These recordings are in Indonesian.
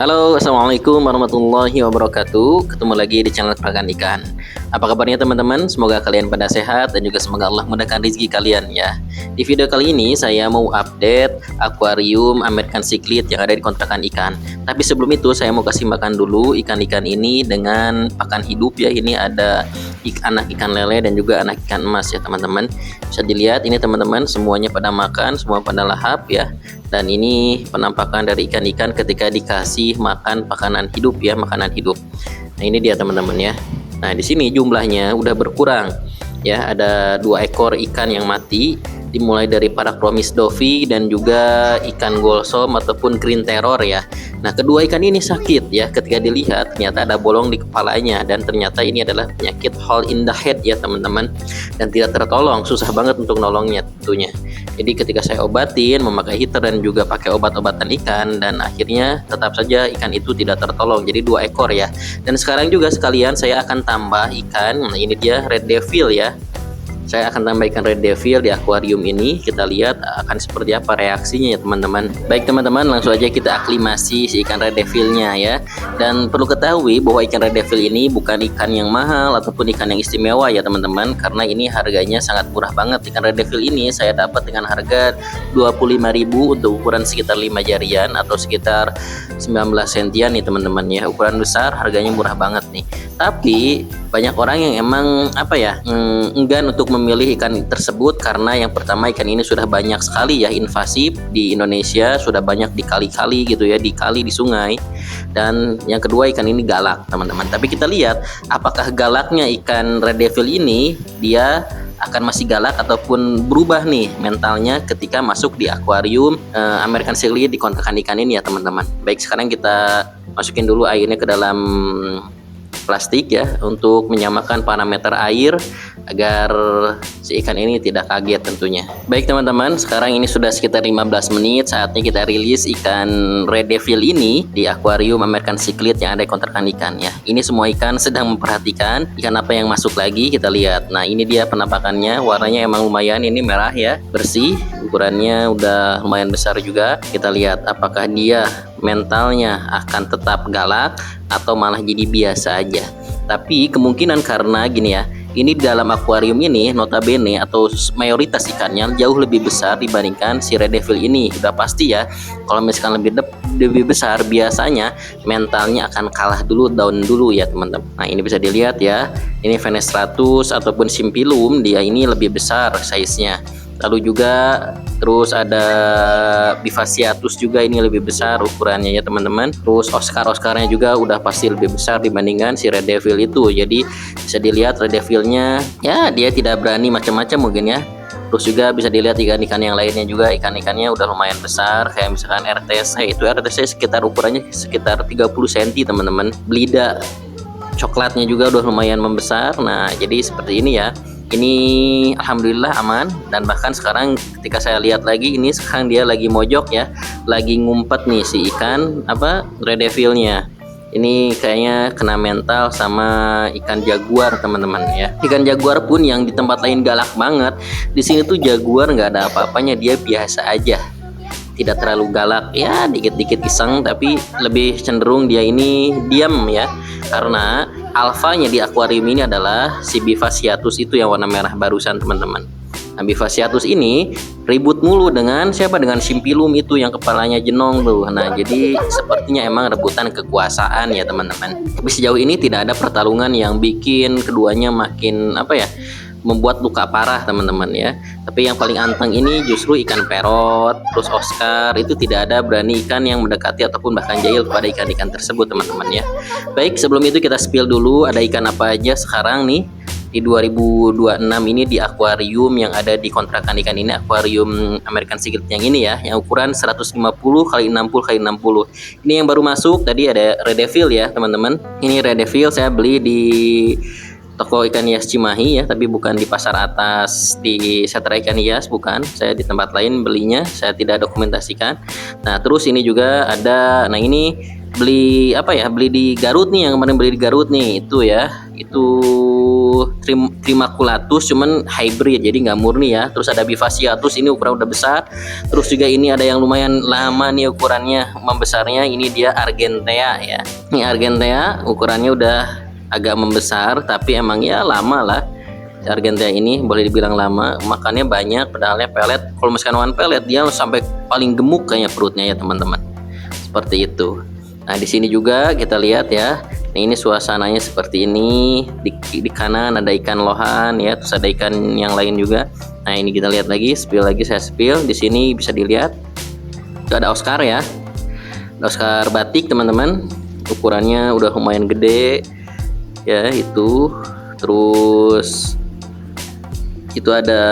Halo, assalamualaikum warahmatullahi wabarakatuh. Ketemu lagi di channel Peragan Ikan. Apa kabarnya teman-teman? Semoga kalian pada sehat dan juga semoga Allah mudahkan rezeki kalian ya. Di video kali ini saya mau update akuarium American Cichlid yang ada di kontrakan ikan. Tapi sebelum itu saya mau kasih makan dulu ikan-ikan ini dengan pakan hidup ya. Ini ada anak ikan lele dan juga anak ikan emas ya teman-teman. Bisa dilihat ini teman-teman, semuanya pada makan, semua pada lahap ya. Dan ini penampakan dari ikan-ikan ketika dikasih makan makanan hidup ya, makanan hidup. Nah, ini dia teman-teman ya. Nah, di sini jumlahnya udah berkurang ya, ada 2 ekor ikan yang mati, dimulai dari Parachromis dovey dan juga ikan golsom ataupun green terror ya. Nah, kedua ikan ini sakit ya, ketika dilihat ternyata ada bolong di kepalanya dan ternyata ini adalah penyakit hole in the head ya teman-teman, dan tidak tertolong, susah banget untuk nolongnya tentunya. Jadi ketika saya obatin memakai heater dan juga pakai obat-obatan ikan, dan akhirnya tetap saja ikan itu tidak tertolong, jadi 2 ekor ya. Dan sekarang juga sekalian saya akan tambah ikan. Nah, ini dia red devil ya. Saya akan tambahkan red devil di akuarium ini. Kita lihat akan seperti apa reaksinya ya teman-teman. Baik teman-teman, langsung aja kita aklimasi si ikan red devilnya ya. Dan perlu ketahui bahwa ikan red devil ini bukan ikan yang mahal ataupun ikan yang istimewa ya teman-teman, karena ini harganya sangat murah banget. Ikan red devil ini saya dapat dengan harga 25.000 untuk ukuran sekitar 5 jarian atau sekitar 19 sentian nih teman-teman ya. Ukuran besar harganya murah banget nih. Tapi banyak orang yang emang enggan untuk memilih ikan tersebut, karena yang pertama ikan ini sudah banyak sekali ya invasif di Indonesia, sudah banyak di kali-kali gitu ya, di kali, di sungai. Dan yang kedua ikan ini galak teman-teman. Tapi kita lihat apakah galaknya ikan red devil ini dia akan masih galak ataupun berubah nih mentalnya ketika masuk di akuarium American Cichlid di kontrakan ikan ini ya teman-teman. Baik, sekarang kita masukin dulu airnya ke dalam plastik ya, untuk menyamakan parameter air agar si ikan ini tidak kaget tentunya. Baik teman-teman, sekarang ini sudah sekitar 15 menit, saatnya kita rilis ikan red devil ini di akuarium American Cichlid yang ada di kontrakan ikan ya. Ini semua ikan sedang memperhatikan ikan apa yang masuk lagi. Kita lihat. Nah, ini dia penampakannya, warnanya emang lumayan, ini merah ya, bersih, ukurannya udah lumayan besar juga. Kita lihat apakah dia mentalnya akan tetap galak atau malah jadi biasa aja. Tapi kemungkinan karena gini ya, ini di dalam akuarium ini notabene atau mayoritas ikannya jauh lebih besar dibandingkan si red devil ini. Udah pasti ya, kalau misalkan lebih besar biasanya mentalnya akan kalah dulu, down dulu ya teman-teman. Nah, ini bisa dilihat ya, ini Fenestratus ataupun Simpilum, dia ini lebih besar size-nya. Lalu juga terus ada Bivasiatus juga, ini lebih besar ukurannya ya teman-teman. Terus Oscarnya juga udah pasti lebih besar dibandingkan si red devil itu. Jadi bisa dilihat red devilnya ya, dia tidak berani macam-macam mungkin ya. Terus juga bisa dilihat ikan-ikan yang lainnya juga, ikan-ikannya udah lumayan besar, kayak misalkan RTC, itu RTC sekitar ukurannya sekitar 30 cm teman-teman. Belida coklatnya juga udah lumayan membesar. Nah, jadi seperti ini ya. Ini alhamdulillah aman, dan bahkan sekarang ketika saya lihat lagi, ini sekarang dia lagi mojok ya, lagi ngumpet nih si ikan red devilnya. Ini kayaknya kena mental sama ikan jaguar teman-teman ya. Ikan jaguar pun yang di tempat lain galak banget, di sini tuh jaguar nggak ada apa-apanya, dia biasa aja, tidak terlalu galak ya, dikit-dikit iseng, tapi lebih cenderung dia ini diam ya, karena alfanya di akuarium ini adalah si Bivasiatus itu yang warna merah barusan teman-teman. Nah, Bivasiatus ini ribut mulu dengan siapa, dengan Simpilum itu yang kepalanya jenong tuh. Nah, jadi sepertinya emang rebutan kekuasaan ya teman-teman. Tapi sejauh ini tidak ada pertarungan yang bikin keduanya makin membuat luka parah teman-teman ya. Tapi yang paling anteng ini justru ikan perot, terus Oscar, itu tidak ada berani ikan yang mendekati ataupun bahkan jahil kepada ikan-ikan tersebut teman-teman ya. Baik, sebelum itu kita spill dulu ada ikan apa aja sekarang nih di 2026 ini di akuarium yang ada di kontrakan ikan ini, akuarium American Cichlid yang ini ya, yang ukuran 150 x 60 x 60. Ini yang baru masuk tadi, ada red devil ya teman-teman. Ini red devil saya beli di toko ikan hias Cimahi ya, tapi bukan di pasar atas di sentra ikan hias, bukan. Saya di tempat lain belinya, saya tidak dokumentasikan. Nah, terus ini juga ada, nah ini beli beli di Garut nih, yang kemarin beli di Garut nih, itu ya, itu Trimaculatus cuman hybrid, jadi nggak murni ya. Terus ada Vivaciatus, ini ukuran udah besar. Terus juga ini ada yang lumayan lama nih ukurannya membesarnya, ini dia Argentea ya. Ini Argentea ukurannya udah agak membesar, tapi emang ya lama lah. Argentea ini boleh dibilang lama, makannya banyak, pedalnya pelet. Kalau misalkan pelet dia sampai paling gemuk kayaknya perutnya ya teman-teman. Seperti itu. Nah di sini juga kita lihat ya. Nah ini suasananya seperti ini. Di kanan ada ikan lohan ya, terus ada ikan yang lain juga. Nah ini kita lihat lagi, saya spill. Di sini bisa dilihat. Itu ada Oscar ya. Ada Oscar batik teman-teman. Ukurannya udah lumayan gede. Ya itu. Terus itu ada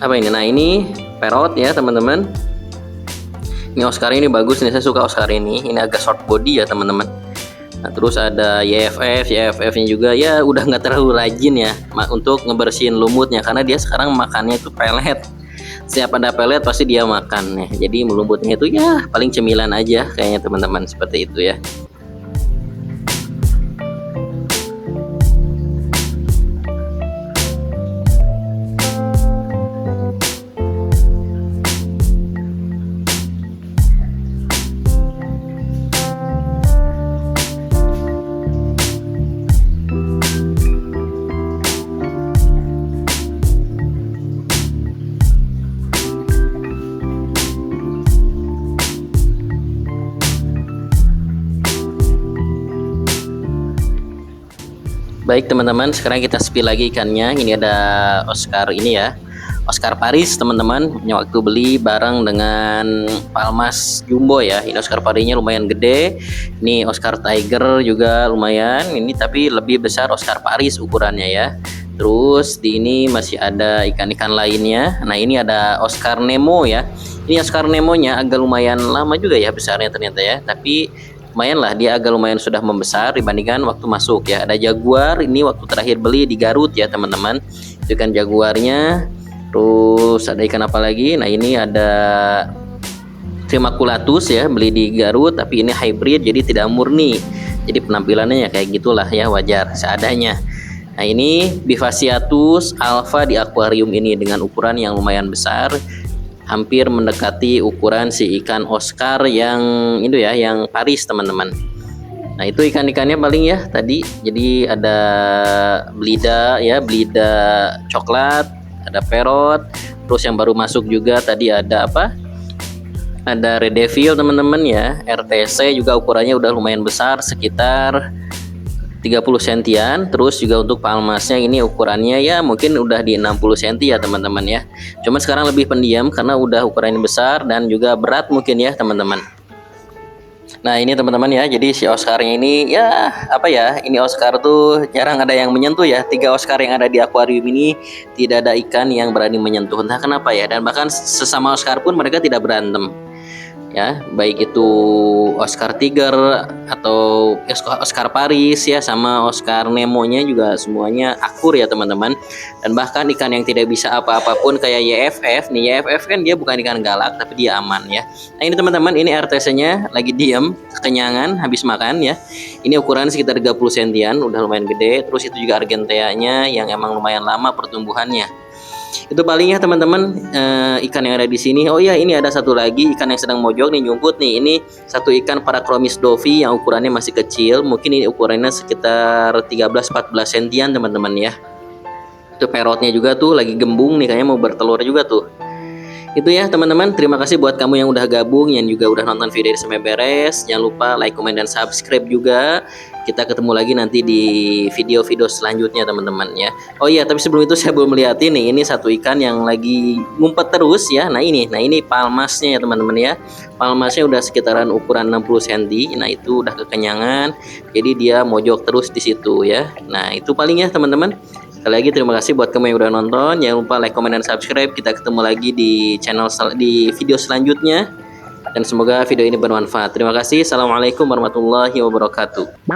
apa ini? Nah ini parrot ya teman-teman. Ini Oscar ini bagus nih, saya suka Oscar ini. Ini agak short body ya teman-teman. Nah terus ada YFF-nya juga ya udah nggak terlalu rajin ya untuk ngebersihin lumutnya, karena dia sekarang makannya itu pelet. Setiap ada pelet pasti dia makan ya. Jadi lumutnya itu ya paling cemilan aja kayaknya teman-teman, seperti itu ya. Baik teman-teman, sekarang kita spill lagi ikannya. Ini ada Oscar ini ya, Oscar Paris teman-teman. Ini waktu beli bareng dengan Palmas Jumbo ya. Ini Oscar Parisnya lumayan gede. Ini Oscar Tiger juga lumayan. Ini tapi lebih besar Oscar Paris ukurannya ya. Terus di ini masih ada ikan-ikan lainnya. Nah ini ada Oscar Nemo ya. Ini Oscar Nemonya agak lumayan lama juga ya besarnya ternyata ya. Tapi lumayan lah, dia agak lumayan sudah membesar dibandingkan waktu masuk ya. Ada Jaguar, ini waktu terakhir beli di Garut ya teman-teman. Itu kan Jaguarnya. Terus ada ikan apa lagi? Nah ini ada Trimaculatus ya, beli di Garut, tapi ini hybrid jadi tidak murni. Jadi penampilannya ya kayak gitulah ya, wajar seadanya. Nah ini Vivaciatus alpha di akuarium ini dengan ukuran yang lumayan besar, hampir mendekati ukuran si ikan Oscar yang itu ya, yang Paris teman-teman. Nah itu ikan-ikannya paling ya tadi. Jadi ada belida ya, belida coklat, ada parrot. Terus yang baru masuk juga tadi ada apa? Ada red devil teman-teman ya, RTC juga ukurannya udah lumayan besar, sekitar 30 sentian. Terus juga untuk palmasnya ini ukurannya ya mungkin udah di 60 cm ya teman-teman ya. Cuma sekarang lebih pendiam karena udah ukurannya besar dan juga berat mungkin ya teman-teman. Nah ini teman-teman ya, jadi si Oscarnya ini ya apa ya, ini Oscar tuh jarang ada yang menyentuh ya. 3 Oscar yang ada di akuarium ini tidak ada ikan yang berani menyentuh, entah kenapa ya. Dan bahkan sesama Oscar pun mereka tidak berantem ya, baik itu Oscar Tiger atau Oscar Paris ya, sama Oscar Nemo-nya juga semuanya akur ya teman-teman. Dan bahkan ikan yang tidak bisa apa-apapun kayak YFF nih, YFF kan dia bukan ikan galak tapi dia aman ya. Nah ini teman-teman, ini RTC-nya lagi diem, kekenyangan habis makan ya. Ini ukuran sekitar 30 sentian, udah lumayan gede. Terus itu juga Argentea-nya yang emang lumayan lama pertumbuhannya. Itu palingnya teman-teman ikan yang ada di sini. Oh iya, ini ada satu lagi ikan yang sedang mojok nih, nyumput nih. Ini satu ikan Parachromis dovi yang ukurannya masih kecil. Mungkin ini ukurannya sekitar 13-14 sentian teman-teman ya. Itu parrotnya juga tuh lagi gembung nih, kayaknya mau bertelur juga tuh. Itu ya teman-teman, terima kasih buat kamu yang udah gabung, yang juga udah nonton video ini sampai beres. Jangan lupa like, comment, dan subscribe juga. Kita ketemu lagi nanti di video-video selanjutnya teman-teman ya. Oh iya, tapi sebelum itu saya belum lihatin nih, ini satu ikan yang lagi ngumpet terus ya. Nah ini palmasnya ya teman-teman ya. Palmasnya udah sekitaran ukuran 60 cm. Nah itu udah kekenyangan, jadi dia mojok terus di situ ya. Nah itu paling ya teman-teman. Sekali lagi terima kasih buat kamu yang udah nonton. Jangan lupa like, comment, dan subscribe. Kita ketemu lagi di video selanjutnya. Dan semoga video ini bermanfaat. Terima kasih. Assalamualaikum warahmatullahi wabarakatuh.